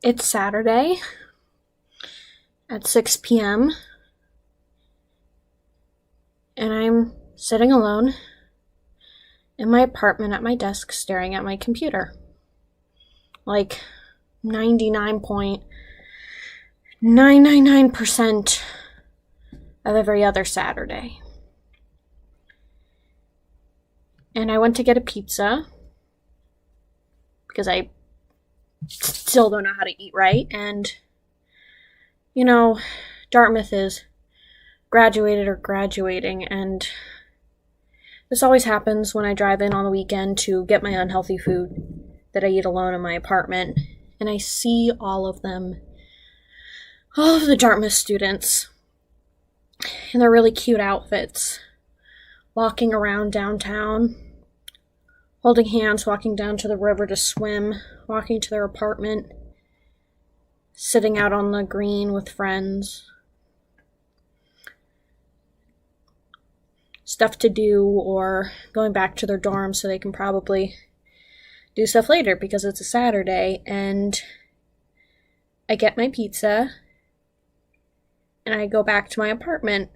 It's Saturday at 6 p.m. and I'm sitting alone in my apartment at my desk staring at my computer. Like 99.999% of every other Saturday. And I went to get a pizza because I still don't know how to eat right. And, Dartmouth is graduated or graduating, and this always happens when I drive in on the weekend to get my unhealthy food that I eat alone in my apartment, and I see all of them, all of the Dartmouth students in their really cute outfits, walking around downtown, holding hands, walking down to the river to swim, walking to their apartment, sitting out on the green with friends. Stuff to do, or going back to their dorms so they can probably do stuff later because it's a Saturday. And I get my pizza and I go back to my apartment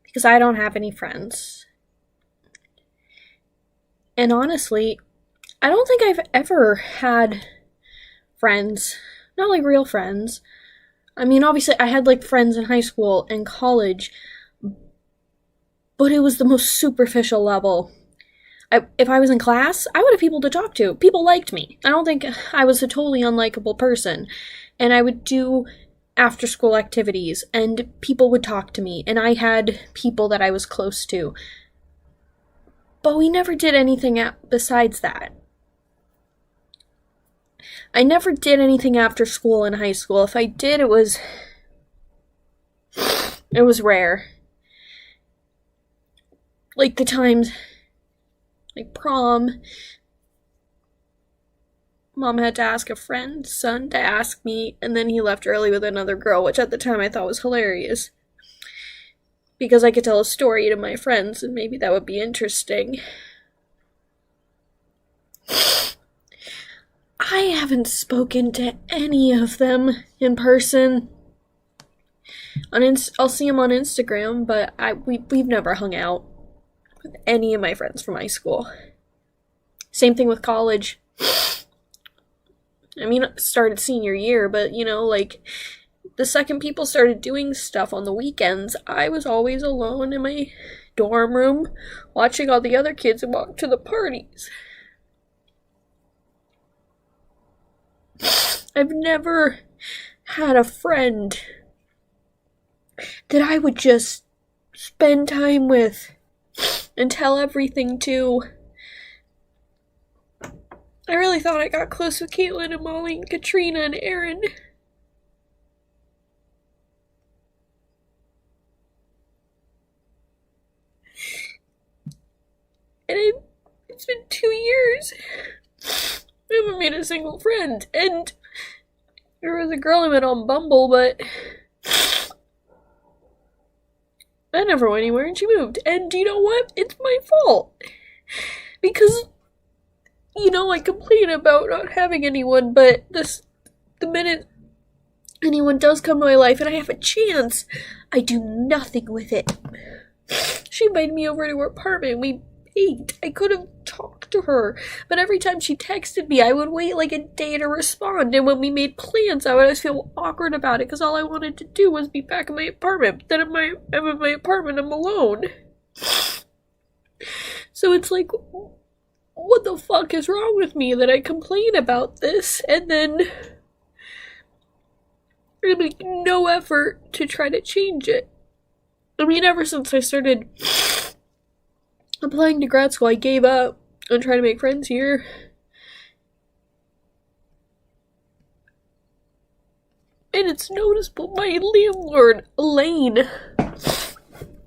because I don't have any friends. And honestly, I don't think I've ever had friends, not like real friends. I mean, obviously I had friends in high school and college, but it was the most superficial level. If I was in class, I would have people to talk to. People liked me. I don't think I was a totally unlikable person. And I would do after school activities and people would talk to me, and I had people that I was close to. But we never did anything besides that. I never did anything after school in high school. If I did, it was rare. Like the times, like prom, Mom had to ask a friend's son to ask me, and then he left early with another girl, which at the time I thought was hilarious. Because I could tell a story to my friends, and maybe that would be interesting. I haven't spoken to any of them in person. I'll see them on Instagram, but we've never hung out with any of my friends from high school. Same thing with college. I mean, it started senior year, but the second people started doing stuff on the weekends, I was always alone in my dorm room watching all the other kids walk to the parties. I've never had a friend that I would just spend time with and tell everything to. I really thought I got close with Caitlin and Molly and Katrina and Aaron. And it's been 2 years. I haven't made a single friend. And there was a girl I met on Bumble, but I never went anywhere and she moved. And you know what? It's my fault. Because, I complain about not having anyone, but the minute anyone does come to my life and I have a chance, I do nothing with it. She invited me over to her apartment. We ate. I could have talked to her, but every time she texted me, I would wait like a day to respond, and when we made plans, I would always feel awkward about it because all I wanted to do was be back in my apartment. But then I'm in my apartment, I'm alone. So it's like, what the fuck is wrong with me that I complain about this and then I make no effort to try to change it? I mean, ever since I started applying to grad school, I gave up on trying to make friends here. And it's noticeable. My landlord, Elaine,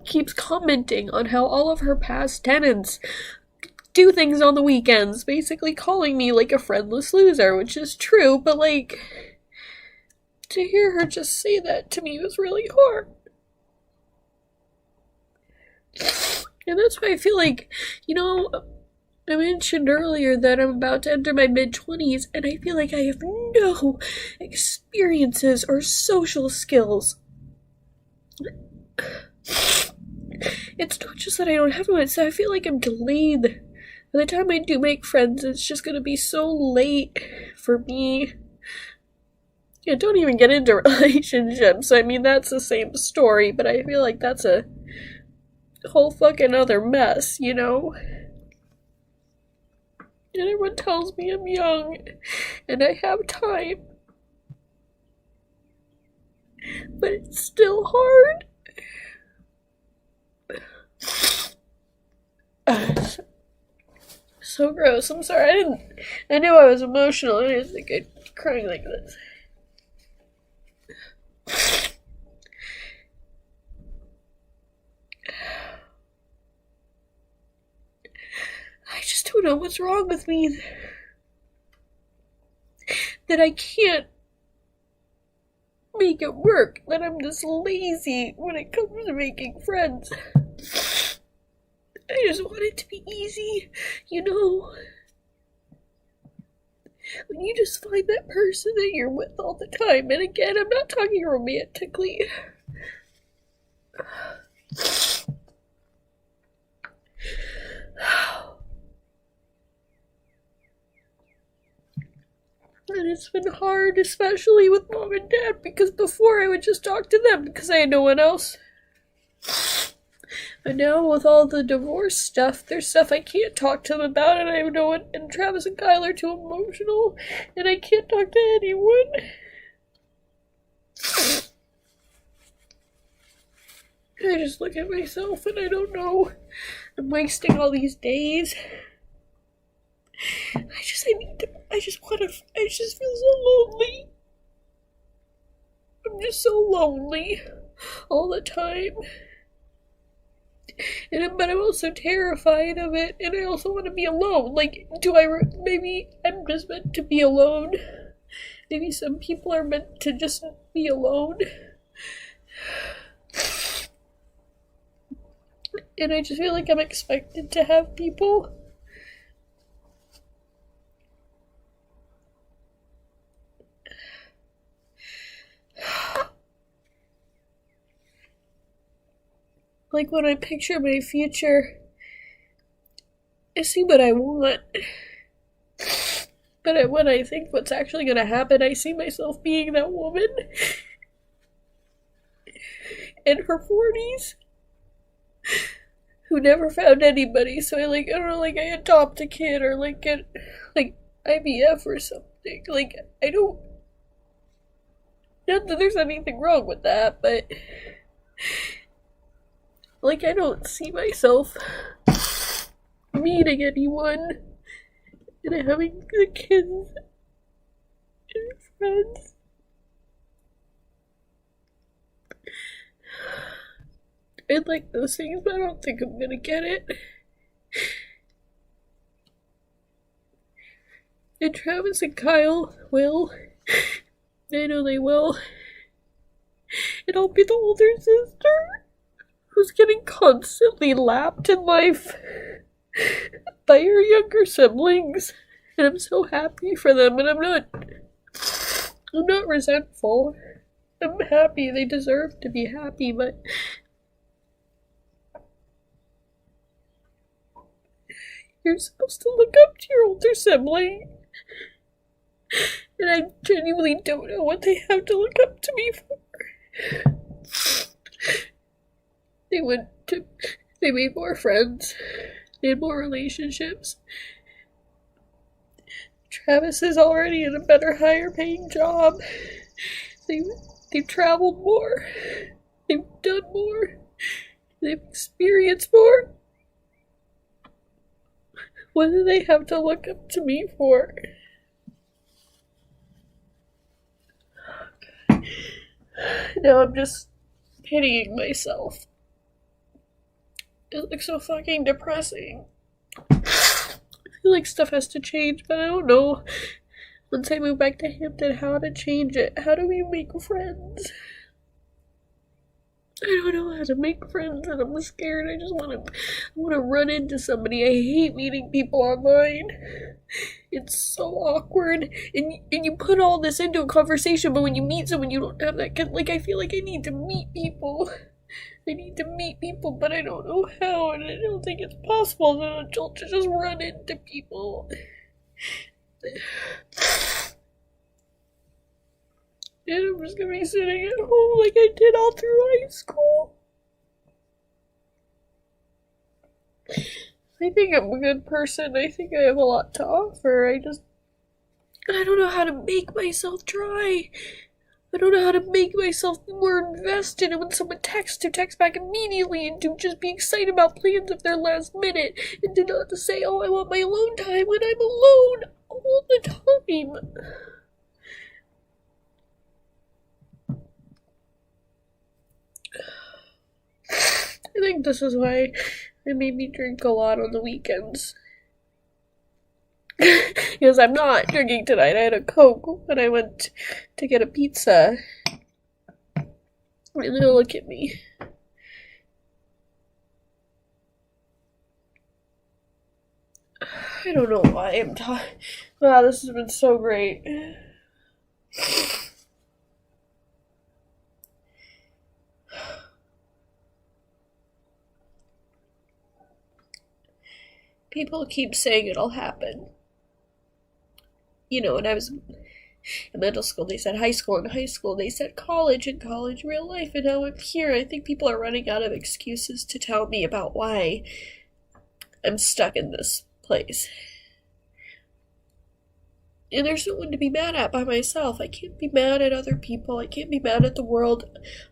keeps commenting on how all of her past tenants do things on the weekends, basically calling me like a friendless loser, which is true, but to hear her just say that to me was really hard. And that's why I feel like, I mentioned earlier that I'm about to enter my mid-20s, and I feel like I have no experiences or social skills. It's not just that I don't have one, it's that I feel like I'm delayed. By the time I do make friends, it's just gonna be so late for me. Yeah, don't even get into relationships. I mean, that's the same story, but I feel like that's a whole fucking other mess, you know? And everyone tells me I'm young and I have time. But it's still hard. So gross. I'm sorry. I knew I was emotional. I didn't think I'd be crying like this. I just don't know what's wrong with me. That I can't make it work. That I'm just lazy when it comes to making friends. I just want it to be easy, you know? When you just find that person that you're with all the time, and again, I'm not talking romantically. And it's been hard, especially with mom and dad, because before I would just talk to them because I had no one else. But now with all the divorce stuff, there's stuff I can't talk to them about, and I have no one, and Travis and Kyle are too emotional, and I can't talk to anyone. I just look at myself and I don't know. I'm wasting all these days. I just feel so lonely. I'm just so lonely all the time. But I'm also terrified of it, and I also want to be alone. Like, maybe I'm just meant to be alone. Maybe some people are meant to just be alone. And I just feel like I'm expected to have people. Like, when I picture my future, I see what I want. But when I think what's actually going to happen, I see myself being that woman in her 40s who never found anybody. So I don't know, I adopt a kid or get IVF or something. I don't, not that there's anything wrong with that, but I don't see myself meeting anyone and having the kids and friends. I'd like those things, but I don't think I'm gonna get it. And Travis and Kyle will. I know they will. And I'll be the older sister who's getting constantly lapped in life by her younger siblings. And I'm so happy for them, and I'm not resentful. I'm happy. They deserve to be happy, but you're supposed to look up to your older sibling. And I genuinely don't know what they have to look up to me for. They made more friends. They had more relationships. Travis is already in a better, higher paying job. They've traveled more. They've done more. They've experienced more. What do they have to look up to me for? Now I'm just pitying myself. It looks so fucking depressing. I feel like stuff has to change, but I don't know. Once I move back to Hampton, how to change it. How do we make friends? I don't know how to make friends, and I'm scared. I want to run into somebody. I hate meeting people online. It's so awkward, and you put all this into a conversation, but when you meet someone, you don't have that. Like, I feel like I need to meet people. I need to meet people, but I don't know how, and I don't think it's possible to just run into people. And I'm just gonna be sitting at home like I did all through high school. I think I'm a good person. I think I have a lot to offer. I don't know how to make myself try. I don't know how to make myself more invested, and when someone texts, to text back immediately, and to just be excited about plans if they're last minute, and to not to say, oh, I want my alone time when I'm alone all the time. I think this is why it made me drink a lot on the weekends. Because I'm not drinking tonight. I had a Coke when I went to get a pizza. And they'll look at me. I don't know why I'm talking. Wow, this has been so great. People keep saying it'll happen. You know, when I was in middle school, they said high school, and high school, they said college, and college, real life, and now I'm here. I think people are running out of excuses to tell me about why I'm stuck in this place. And there's no one to be mad at by myself. I can't be mad at other people. I can't be mad at the world.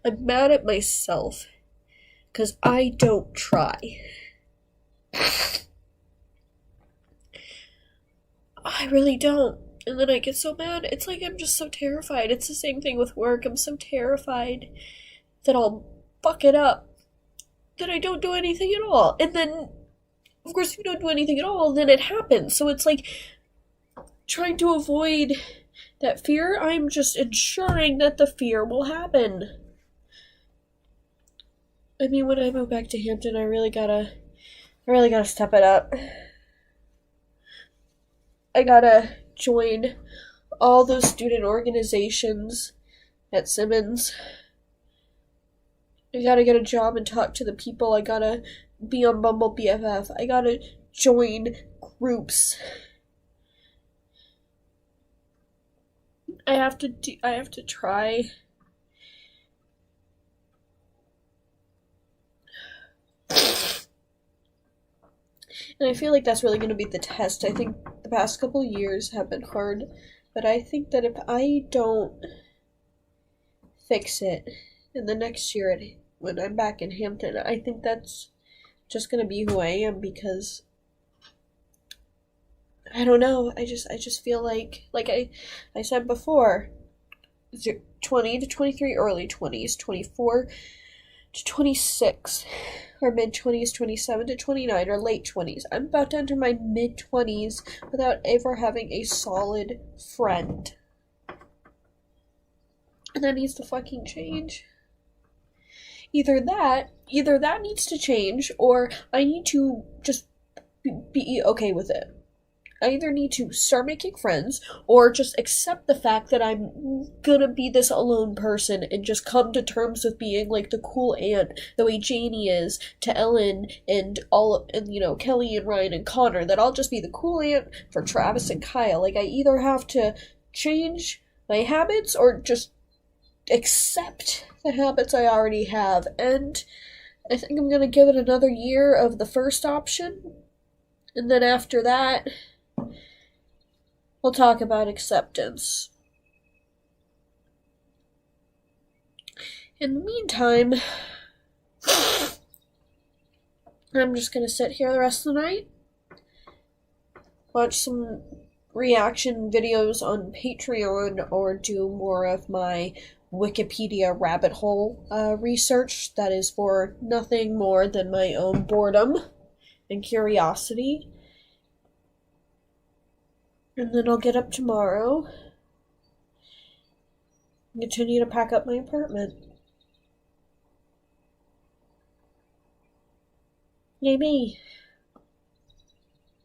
I'm mad at myself. Because I don't try. I really don't. And then I get so mad. It's like I'm just so terrified. It's the same thing with work. I'm so terrified that I'll fuck it up. That I don't do anything at all. And then, of course, if you don't do anything at all, then it happens. So it's like trying to avoid that fear. I'm just ensuring that the fear will happen. I mean, when I move back to Hampton, I really gotta step it up. I gotta join all those student organizations at Simmons. I gotta get a job and talk to the people. I gotta be on Bumble BFF. I gotta join groups. I have to try. And I feel like that's really going to be the test. I think the past couple of years have been hard, but I think that if I don't fix it in the next year when I'm back in Hampton, I think that's just going to be who I am, because I don't know. I just feel like I said before, 20 to 23 early 20s, 24 to 26, or mid 20s, 27 to 29, or late 20s. I'm about to enter my mid 20s without ever having a solid friend. And that needs to fucking change. Either that needs to change, or I need to just be okay with it. I either need to start making friends, or just accept the fact that I'm gonna be this alone person and just come to terms with being like the cool aunt, the way Janie is to Ellen and Kelly and Ryan and Connor, that I'll just be the cool aunt for Travis and Kyle. Like, I either have to change my habits or just accept the habits I already have, and I think I'm gonna give it another year of the first option, and then after that, we'll talk about acceptance. In the meantime, I'm just gonna sit here the rest of the night, watch some reaction videos on Patreon, or do more of my Wikipedia rabbit hole research that is for nothing more than my own boredom and curiosity. And then I'll get up tomorrow and continue to pack up my apartment. Yay me.